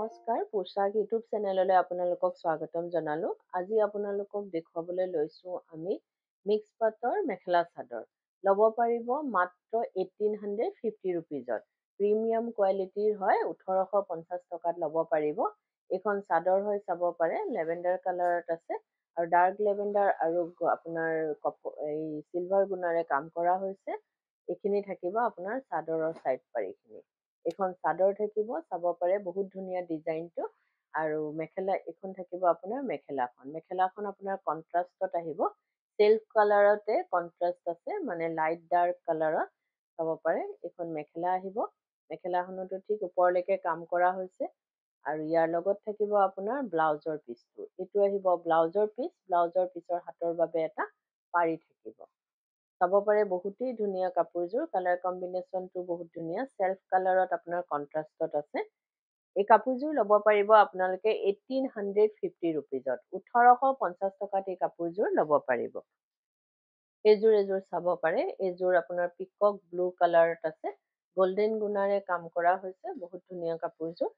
নমস্কাৰ, পোচাক ইউটিউব চেনেললৈ আপোনালোকক স্বাগতম জনালোঁ। আজি আপোনালোকক দেখুৱাবলৈ লৈছোঁ আমি মিক্স পাটৰ মেখেলা চাদৰ। ল'ব পাৰিব মাত্ৰ 1850 ৰুপিজত। প্ৰিমিয়াম কোৱালিটিৰ হয়, 1850 টকাত ল'ব পাৰিব। এইখন চাদৰ হৈ চাব পাৰে, লেভেণ্ডাৰ কালাৰত আছে আৰু ডাৰ্ক লেভেণ্ডাৰ আৰু আপোনাৰ এই চিলভাৰ গুণাৰে কাম কৰা হৈছে। এইখিনি থাকিব আপোনাৰ চাদৰৰ চাইড পাৰিখিনি। এইখন চাদৰ থাকিব, চাব পাৰে বহুত ধুনীয়া ডিজাইনটো। আৰু এইখন থাকিব আপোনাৰ মেখেলাখন আপোনাৰ কণ্ট্ৰাষ্টত আহিব। চেল্ফ কালাৰতে কণ্ট্ৰাষ্ট আছে, মানে লাইট ডাৰ্ক কালাৰত চাব পাৰে। এইখন মেখেলা আহিব, মেখেলাখনতো ঠিক ওপৰলৈকে কাম কৰা হৈছে। আৰু ইয়াৰ লগত থাকিব আপোনাৰ ব্লাউজৰ পিচটো। এইটো আহিব ব্লাউজৰ পিচৰ হাতৰ বাবে এটা পাৰি থাকিব। চাব পাৰে বহুতেই ধুনীয়া কাপোৰযোৰ, কালাৰ কম্বিনেশ্যনটো বহুত ধুনীয়া, চেল্ফ কালাৰত আপোনাৰ কণ্ট্ৰাষ্টত আছে। এই কাপোৰযোৰ ল'ব পাৰিব আপোনালোকে 1850 ৰুপিজত। 1850 টকাত এই কাপোৰযোৰ ল'ব পাৰিব। এযোৰ চাব পাৰে, এইযোৰ আপোনাৰ পিকক ব্লু কালাৰত আছে, গল্ডেন গুণাৰে কাম কৰা হৈছে, বহুত ধুনীয়া কাপোৰযোৰ।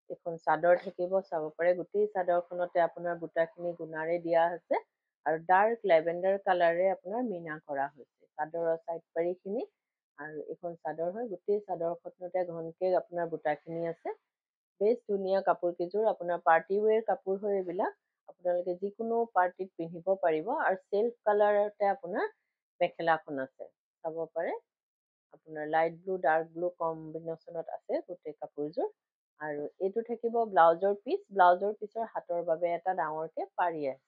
এইখন চাদৰ থাকিব, চাব পাৰে গোটেই চাদৰখনতে আপোনাৰ বুটাখিনি গুণাৰে দিয়া আছে আৰু ডাৰ্ক লেভেণ্ডাৰ কালাৰে আপোনাৰ মীনা কৰা হৈছে চাদৰৰ চাইড পাৰিখিনি। আৰু এইখন চাদৰ হয়, গোটেই চাদৰখনতে ঘনকে আপোনাৰ বুটাখিনি আছে। বেছ ধুনীয়া কাপোৰ কেইযোৰ, আপোনাৰ পাৰ্টি ৱেৰ কাপোৰ হয় এইবিলাক। আপোনালোকে যিকোনো পাৰ্টিত পিন্ধিব পাৰিব। আৰু চেল্ফ কালাৰতে আপোনাৰ মেখেলাখন আছে, চাব পাৰে। আপোনাৰ লাইট ব্লু ডাৰ্ক ব্লু কম্বিনেশ্যনত আছে গোটেই কাপোৰযোৰ। আৰু এইটো থাকিব ব্লাউজৰ পিচৰ হাতৰ বাবে এটা ডাঙৰকে পাৰি আছে।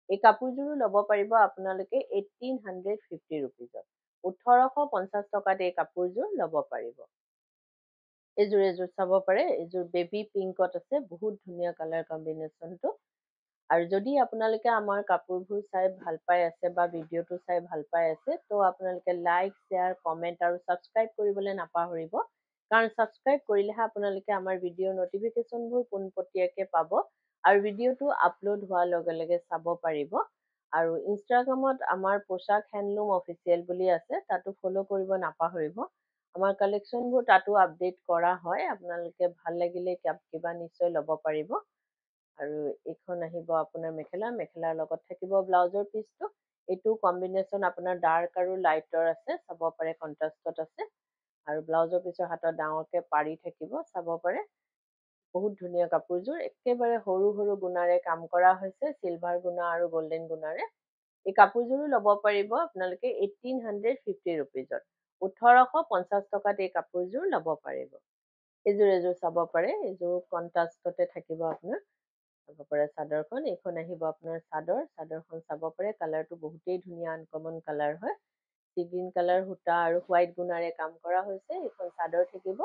এই কাপোৰযোৰো ল'ব পাৰিব আপোনালোকে 1850 ৰুপিজত। 1850 টকাত এই কাপোৰযোৰ ল'ব পাৰিব। এযোৰ চাব পাৰে, এইযোৰ বেবী পিংকত আছে, বহুত ধুনীয়া কালাৰ কম্বিনেশ্যনটো। আৰু যদি আপোনালোকে আমাৰ কাপোৰবোৰ চাই ভাল পাই আছে বা ভিডিঅ'টো চাই ভাল পাই আছে, তো আপোনালোকে লাইক, শ্বেয়াৰ, কমেণ্ট আৰু ছাবস্ক্ৰাইব কৰিবলৈ নাপাহৰিব। কাৰণ ছাবস্ক্ৰাইব কৰিলেহে আপোনালোকে আমাৰ ভিডিঅ'ৰ নটিফিকেশ্যনবোৰ পোনপটীয়াকৈ পাব আৰু ভিডিঅ'টো আপলোড হোৱাৰ লগে লগে চাব পাৰিব। আৰু ইনষ্টাগ্ৰামত আমাৰ পোচাক হেণ্ডলুম অফিচিয়েল বুলি আছে, তাতো ফ'ল' কৰিব নাপাহৰিব। আমাৰ কালেকশ্যনবোৰ তাতো আপডেট কৰা হয়, আপোনালোকে ভাল লাগিলে কিবা নিশ্চয় ল'ব পাৰিব। আৰু এইখন আহিব আপোনাৰ মেখেলাৰ লগত থাকিব ব্লাউজৰ পিচটো। এইটো কম্বিনেশ্যন আপোনাৰ ডাৰ্ক আৰু লাইটৰ আছে, চাব পাৰে কণ্ট্ৰাষ্টত আছে। আৰু ব্লাউজৰ পিছৰ হাতত ডাঙৰকে পাৰি থাকিব, চাব পাৰে। বহুত ধুনীয়া কাপোৰযোৰ, একেবাৰে সৰু সৰু গুণাৰে কাম কৰা হৈছে, চিলভাৰ গুণা আৰু গল্ডেন গুণাৰে। এই কাপোৰযোৰো ল'ব পাৰিব আপোনালোকে 1850 ৰুপিজত। 1850 টকাত এই কাপোৰযোৰ ল'ব পাৰিব। এযোৰ চাব পাৰে, এইযোৰ কণ্ট্ৰাষ্টতে থাকিব আপোনাৰ। চাব পাৰে চাদৰখন, এইখন আহিব আপোনাৰ চাদৰখন চাব পাৰে, কালাৰটো বহুতেই ধুনীয়া আনকমন কালাৰ হয়। চি গ্ৰীণ কালাৰ সূতা আৰু হোৱাইট গুণাৰে কাম কৰা হৈছে। এইখন চাদৰ থাকিব,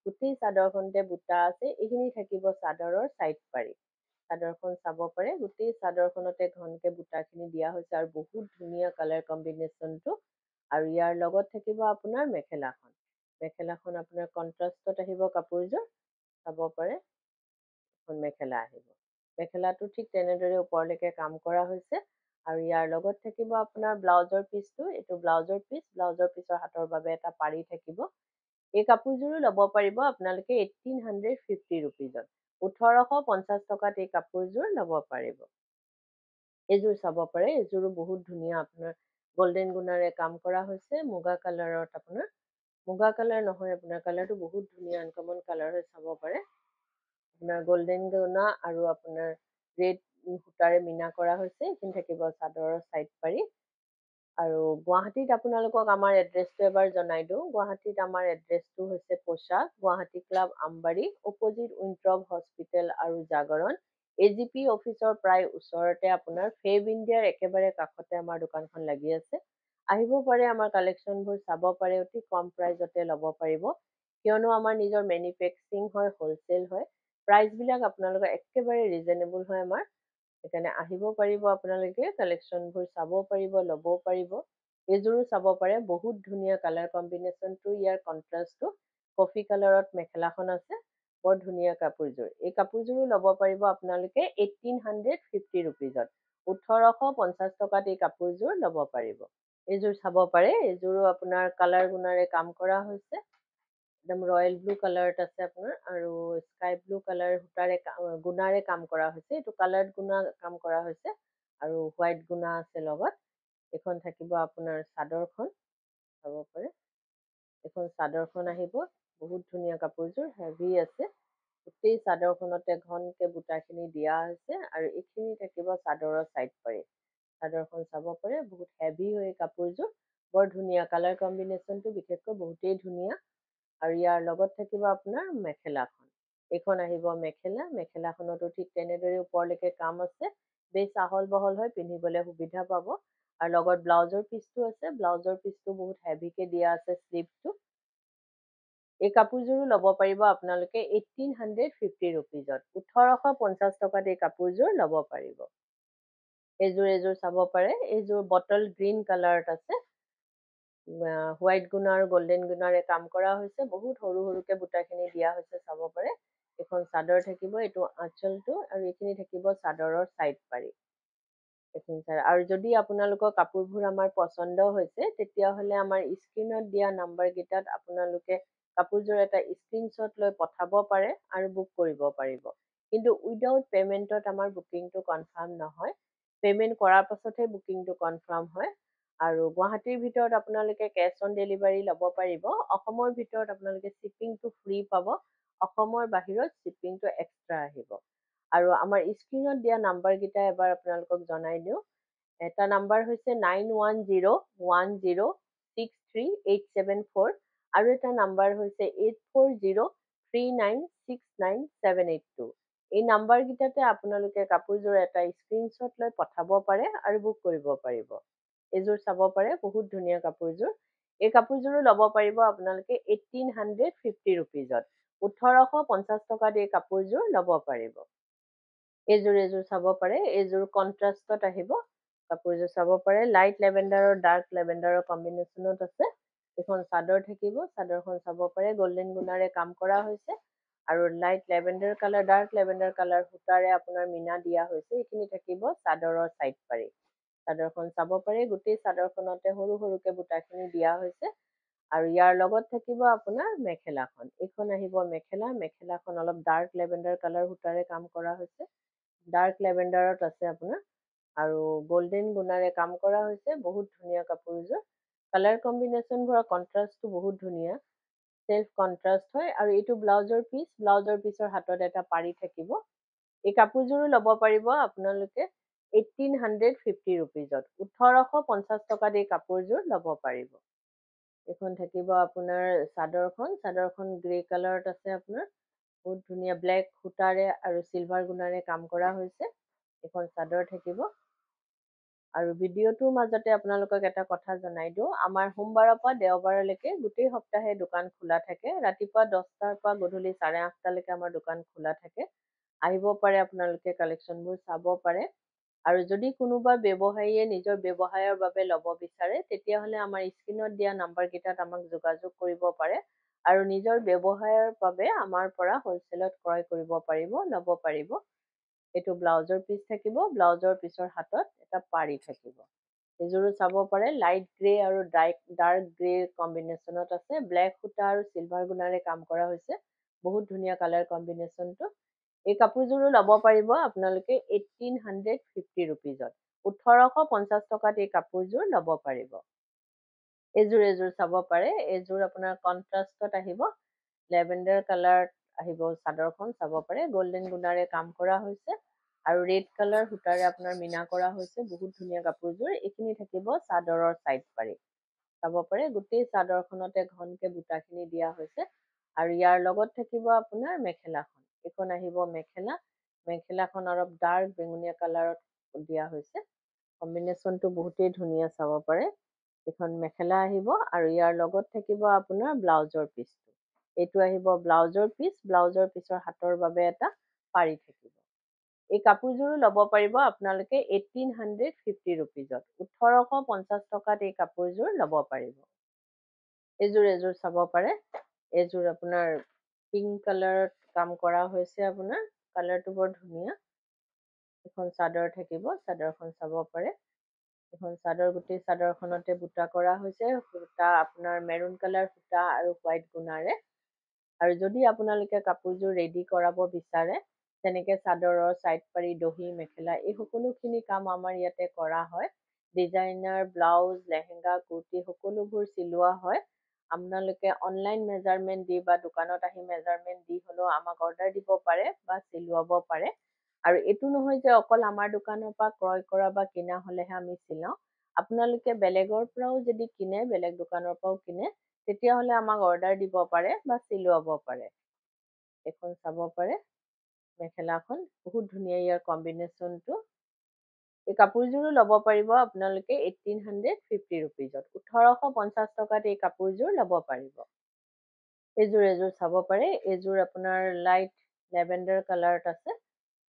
গোটেই চাদৰখনতে বুটা আছে। এইখিনি থাকিব চাদৰৰ চাইড পাৰি। চাদৰখন চাব পাৰে, গোটেই চাদৰখনতে ঘনকে বুটাখিনি দিয়া হৈছে আৰু বহুত ধুনীয়া কালাৰ কম্বিনেশ্যনটো। আৰু ইয়াৰ লগত থাকিব আপোনাৰ মেখেলাখন আপোনাৰ কণ্ট্ৰাষ্টত আহিব কাপোৰযোৰ, চাব পাৰে। এখন মেখেলা আহিব, মেখেলাটো ঠিক তেনেদৰে ওপৰলৈকে কাম কৰা হৈছে। আৰু ইয়াৰ লগত থাকিব আপোনাৰ ব্লাউজৰ পিচটো। এইটো ব্লাউজৰ পিচৰ হাতৰ বাবে এটা পাৰি থাকিব। এই কাপোৰযোৰো ল'ব পাৰিব আপোনালোকে 1850 ৰুপিজত। 1850 টকাত এই কাপোৰযোৰ ল'ব পাৰিব। এইযোৰ চাব পাৰে, এইযোৰো বহুত ধুনীয়া, আপোনাৰ গল্ডেন গুণাৰে কাম কৰা হৈছে, মুগা কালাৰত আপোনাৰ। মুগা কালাৰ নহয়, আপোনাৰ কালাৰটো বহুত ধুনীয়া আনকমন কালাৰ হয়, চাব পাৰে। আপোনাৰ গল্ডেন গুণা আৰু আপোনাৰ ৰেড সূতাৰে মীনা কৰা হৈছে। এইখিনি থাকিব চাদৰৰ চাইড পাৰি। আৰু গুৱাহাটীত আপোনালোকক আমাৰ এড্ৰেছটো এবাৰ জনাই দিওঁ। গুৱাহাটীত আমাৰ এড্ৰেছটো হৈছে Poshak, Guwahati club Ambari, opposite Winthrop hospital আৰু জাগৰণ। AGP অফিচৰ প্ৰায় ওচৰতে, আপোনাৰ ফেব ইণ্ডিয়াৰ একেবাৰে কাষতে আমাৰ দোকানখন লাগি আছে। আহিব পাৰে, আমাৰ কালেকশ্যনবোৰ চাব পাৰে, অতি কম প্ৰাইজতে ল'ব পাৰিব। কিয়নো আমাৰ নিজৰ মেনুফেকচাৰিং হয়, হ'লচেল হয়। প্ৰাইচবিলাক আপোনালোকৰ একেবাৰে ৰিজনেবল হয় আমাৰ। সেইকাৰণে আহিব পাৰিব আপোনালোকে, কালেকশ্যনবোৰ চাব পাৰিব, ল'ব পাৰিব। এইযোৰো চাব পাৰে, বহুত ধুনীয়া কালাৰ কম্বিনেশ্যনটো, ইয়াৰ কণ্ট্ৰাষ্টটো। কফি কালাৰত মেখেলাখন আছে, বৰ ধুনীয়া কাপোৰযোৰ। এই কাপোৰযোৰো ল'ব পাৰিব আপোনালোকে 1850 ৰুপিজত। 1850 টকাত এই কাপোৰযোৰ ল'ব পাৰিব। এইযোৰ চাব পাৰে, এইযোৰো আপোনাৰ কালাৰ গুণাৰে কাম কৰা হৈছে। একদম ৰয়েল ব্লু কালাৰত আছে আপোনাৰ, আৰু স্কাই ব্লু কালাৰ সূতাৰে গুণাৰে কাম কৰা হৈছে। এইটো কালাৰ্ড গুণা কাম কৰা হৈছে, আৰু হোৱাইট গুণা আছে লগত। এইখন থাকিব আপোনাৰ চাদৰখন, চাব পাৰে। এখন চাদৰখন আহিব, বহুত ধুনীয়া কাপোৰযোৰ, হেভি আছে। গোটেই চাদৰখনতে ঘনকে বুটাখিনি দিয়া হৈছে, আৰু এইখিনি থাকিব চাদৰৰ চাইড পাৰি। চাদৰখন চাব পাৰে, বহুত হেভি হয় কাপোৰযোৰ, বৰ ধুনীয়া। কালাৰ কম্বিনেশ্যনটো বিশেষকৈ বহুতেই ধুনীয়া। আৰু ইয়াৰ লগত থাকিব আপোনাৰ মেখেলাখন। এইখন আহিব মেখেলা, মেখেলাখনতো ঠিক তেনেদৰে ওপৰলৈকে কাম আছে, বেছ আহল বহল হয়, পিন্ধিবলৈ সুবিধা পাব। আৰু লগত ব্লাউজৰ পিচটো আছে, ব্লাউজৰ পিচটো বহুত হেভিকে দিয়া আছে শ্লিভটো। এই কাপোৰযোৰো ল'ব পাৰিব আপোনালোকে 1850 ৰুপিজত। 1850 টকাত এই কাপোৰযোৰ ল'ব পাৰিব। এযোৰ চাব পাৰে, এইযোৰ বটল গ্ৰীণ কালাৰত আছে। হোৱাইট গুণা আৰু গল্ডেন গুণাৰে কাম কৰা হৈছে, বহুত সৰু সৰুকে বুটাখিনি দিয়া হৈছে, চাব পাৰে। এখন চাদৰ থাকিব, এইটো আঁচলটো, আৰু এইখিনি থাকিব চাদৰৰ চাইড পাৰি। আৰু যদি আপোনালোকৰ কাপোৰবোৰ আমাৰ পচন্দ হৈছে, তেতিয়াহ'লে আমাৰ স্ক্ৰীণত দিয়া নাম্বাৰকেইটাত আপোনালোকে কাপোৰযোৰ এটা স্ক্ৰীনশ্বট লৈ পঠাব পাৰে আৰু বুক কৰিব পাৰিব। কিন্তু উইদাউট পে'মেণ্টত আমাৰ বুকিংটো কনফাৰ্ম নহয়। পে'মেণ্ট কৰাৰ পাছতহে বুকিংটো কনফাৰ্ম হয়। আৰু গুৱাহাটীৰ ভিতৰত আপোনালোকে কেছ অন ডেলিভাৰী ল'ব পাৰিব। অসমৰ ভিতৰত আপোনালোকে শ্বিপিংটো ফ্ৰী পাব। অসমৰ বাহিৰত শ্বিপিংটো এক্সট্ৰা আহিব। আৰু আমাৰ স্ক্ৰীণত দিয়া নাম্বাৰকেইটা এবাৰ আপোনালোকক জনাই দিওঁ। এটা নাম্বাৰ হৈছে 9101063874, আৰু এটা নাম্বাৰ হৈছে 8403969782। এই নাম্বাৰকেইটাতে আপোনালোকে কাপোৰযোৰ এটা স্ক্ৰীনশ্বট লৈ পঠাব পাৰে আৰু বুক কৰিব পাৰিব। এইযোৰ চাব পাৰে, বহুত ধুনীয়া কাপোৰযোৰ। এই কাপোৰযোৰো ল'ব পাৰিব আপোনালোকে 1850 ৰুপিজত। 1850 টকাত এই কাপোৰযোৰ ল'ব পাৰিব। এইযোৰ চাব পাৰে, এইযোৰ কণ্ট্ৰাষ্টত আহিব। কাপোৰযোৰ চাব পাৰে, লাইট লেভেণ্ডাৰ আৰু ডাৰ্ক লেভেণ্ডাৰৰ কম্বিনেশ্যনত আছে। এখন চাদৰ থাকিব, চাদৰখন চাব পাৰে, গল্ডেন গুণাৰে কাম কৰা হৈছে, আৰু light lavender colour, dark lavender colour সূতাৰে আপোনাৰ মীনা দিয়া হৈছে। এইখিনি থাকিব চাদৰৰ চাইড পাৰি। চাদৰখন চাব পাৰে, গোটেই চাদৰখনতে সৰু সৰুকে বুটাখিনি দিয়া হৈছে। আৰু ইয়াৰ লগত থাকিব আপোনাৰ মেখেলাখন। এইখন আহিব মেখেলা, মেখেলাখন অলপ ডাৰ্ক লেভেণ্ডাৰ কালাৰ সূতাৰে কাম কৰা হৈছে। ডাৰ্ক লেভেণ্ডাৰত আছে আপোনাৰ, আৰু গল্ডেন গুণাৰে কাম কৰা হৈছে, বহুত ধুনীয়া কাপোৰযোৰ। কালাৰ কম্বিনেশ্যনবোৰৰ কণ্ট্ৰাষ্টটো বহুত ধুনীয়া, চেল্ফ কণ্ট্ৰাষ্ট হয়। আৰু এইটো ব্লাউজৰ পিচ, ব্লাউজৰ পিচৰ হাতত এটা পাৰি থাকিব। এই কাপোৰযোৰো ল'ব পাৰিব আপোনালোকে 1850 ৰুপিজত। 1850 টকাত এই কাপোৰযোৰ ল'ব পাৰিব। এইখন থাকিব আপোনাৰ চাদৰখন, চাদৰখন গ্ৰে কালাৰত আছে আপোনাৰ, বহুত ধুনীয়া ব্লেক সূতাৰে আৰু চিলভাৰ গুণাৰে কাম কৰা হৈছে। এখন চাদৰ থাকিব। আৰু ভিডিঅ'টোৰ মাজতে আপোনালোকক এটা কথা জনাই দিওঁ, আমাৰ সোমবাৰৰ পৰা দেওবাৰলৈকে গোটেই সপ্তাহে দোকান খোলা থাকে। ৰাতিপুৱা 10টাৰ পৰা গধূলি 8:30লৈকে আমাৰ দোকান খোলা থাকে। আহিব পাৰে, আপোনালোকে কালেকশ্যনবোৰ চাব পাৰে। আৰু যদি কোনোবা ব্যৱসায়ীয়ে নিজৰ ব্যৱসায়ৰ বাবে ল'ব বিচাৰে, তেতিয়াহ'লে আমাৰ স্ক্ৰীণত দিয়া নাম্বাৰকেইটাত আমাক যোগাযোগ কৰিব পাৰে, আৰু নিজৰ ব্যৱসায়ৰ বাবে আমাৰ পৰা হ'লচেলত ক্ৰয় কৰিব পাৰিব, ল'ব পাৰিব। এইটো ব্লাউজৰ পিচ থাকিব, ব্লাউজৰ পিচৰ হাতত এটা পাৰি থাকিব। এইযোৰো চাব পাৰে, লাইট গ্ৰে আৰু ডাৰ্ক গ্ৰে কম্বিনেশ্যনত আছে। ব্লেক সূতা আৰু চিলভাৰ গুণাৰে কাম কৰা হৈছে, বহুত ধুনীয়া কালাৰ কম্বিনেশ্যনটো। এই কাপোৰযোৰো ল'ব পাৰিব আপোনালোকে 1850 ৰুপিজত। 1850 টকাত এই কাপোৰযোৰ ল'ব পাৰিব। এইযোৰ চাব পাৰে, এইযোৰ আপোনাৰ কণ্ট্ৰাষ্টত আহিব, লেভেণ্ডাৰ কালাৰত আহিব। চাদৰখন চাব পাৰে, গল্ডেন গুণাৰে কাম কৰা হৈছে, আৰু ৰেড কালাৰ সূতাৰে আপোনাৰ মীনা কৰা হৈছে, বহুত ধুনীয়া কাপোৰযোৰ। এইখিনি থাকিব চাদৰৰ চাইড পাৰি। চাব পাৰে, গোটেই চাদৰখনতে ঘনকে বুটাখিনি দিয়া হৈছে। আৰু ইয়াৰ লগত থাকিব আপোনাৰ মেখেলাখন। এইখন আহিব মেখেলা, মেখেলাখন অলপ ডাৰ্ক বেঙুনীয়া কালাৰত দিয়া হৈছে। কম্বিনেশ্যনটো বহুতেই ধুনীয়া, চাব পাৰে। এইখন মেখেলা আহিব, আৰু ইয়াৰ লগত থাকিব আপোনাৰ ব্লাউজৰ পিচটো। এইটো আহিব ব্লাউজৰ পিচ, ব্লাউজৰ পিচৰ হাতৰ বাবে এটা পাৰি থাকিব। এই কাপোৰযোৰো ল'ব পাৰিব আপোনালোকে 1850 ৰুপিজত। 1850 টকাত এই কাপোৰযোৰ ল'ব পাৰিব। এইযোৰ চাব পাৰে, এইযোৰ আপোনাৰ পিংক কালাৰত কাম কৰা হৈছে আপোনাৰ, কালাৰটো বৰ ধুনীয়া। এখন চাদৰ থাকিব, চাদৰখন চাব পাৰে। এখন চাদৰ, গোটেই চাদৰখনতে বুটা কৰা হৈছে। সূতা আপোনাৰ মেৰুন কালাৰ সূতা আৰু হোৱাইট গুণাৰে। আৰু যদি আপোনালোকে কাপোৰযোৰ ৰেডি কৰাব বিচাৰে, তেনেকৈ চাদৰৰ ছাইড পাৰি, দহি, মেখেলা এই সকলোখিনি কাম আমাৰ ইয়াতে কৰা হয়। ডিজাইনাৰ ব্লাউজ, লেহেংগা, কুৰ্তি সকলোবোৰ চিলোৱা হয়। আপোনালোকে অনলাইন মেজাৰমেণ্ট দি বা দোকানত আহি মেজাৰমেণ্ট দি হ'লেও আমাক অৰ্ডাৰ দিব পাৰে বা চিলোৱাব পাৰে। আৰু এইটো নহয় যে অকল আমাৰ দোকানৰ পৰা ক্ৰয় কৰা বা কিনা হ'লেহে আমি চিলাওঁ। আপোনালোকে বেলেগৰ পৰাও যদি কিনে, বেলেগ দোকানৰ পৰাও কিনে, তেতিয়াহ'লে আমাক অৰ্ডাৰ দিব পাৰে বা চিলোৱাব পাৰে। এইখন চাব পাৰে মেখেলাখন, বহুত ধুনীয়া ইয়াৰ কম্বিনেশ্যনটো। এই কাপোৰযোৰো ল'ব পাৰিব আপোনালোকে 1850 ৰুপিজত। 1850 টকাত এই কাপোৰযোৰ ল'ব পাৰিব। এযোৰ চাব পাৰে। এইযোৰ আপোনাৰ লাইট লেভেণ্ডাৰ কালাৰত আছে।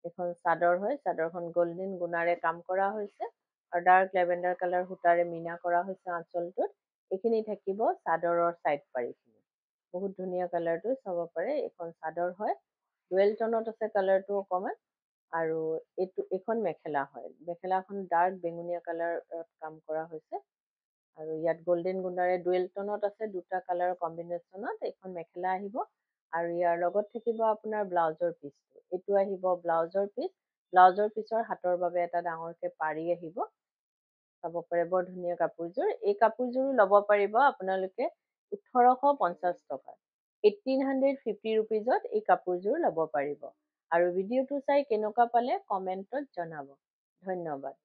এইখন চাদৰ হয়। চাদৰখন গল্ডেন গুণাৰে কাম কৰা হৈছে আৰু ডাৰ্ক লেভেণ্ডাৰ কালাৰ সূতাৰে মীনা কৰা হৈছে আঁচলটোত। এইখিনি থাকিব চাদৰৰ ছাইড পাৰিখিনি। বহুত ধুনীয়া কালাৰটো চাব পাৰে। এইখন চাদৰ হয়। ডুৱেল টনত আছে কালাৰটো অকণমান। আৰু এইখন মেখেলা হয়। মেখেলাখন ডাৰ্ক বেঙুনীয়া কালাৰত কাম কৰা হৈছে। আৰু ইয়াত গল্ডেন গুণাৰে ডুৱেল টনত আছে, দুটা কালাৰ কম্বিনেশ্যনত এইখন মেখেলা আহিব। আৰু ইয়াৰ লগত থাকিব আপোনাৰ ব্লাউজৰ পিচটো। এইটো আহিব ব্লাউজৰ পিচ। ব্লাউজৰ পিচৰ হাতৰ বাবে এটা ডাঙৰকৈ পাৰি আহিব। চাব পাৰে বৰ ধুনীয়া কাপোৰযোৰ। এই কাপোৰযোৰো ল'ব পাৰিব আপোনালোকে 1850 টকাত। 1850 ৰুপিজত এই কাপোৰযোৰ ল'ব পাৰিব। আৰু ভিডিঅ'টো চাই কেনেকুৱা পালে কমেণ্টত জনাব। ধন্যবাদ।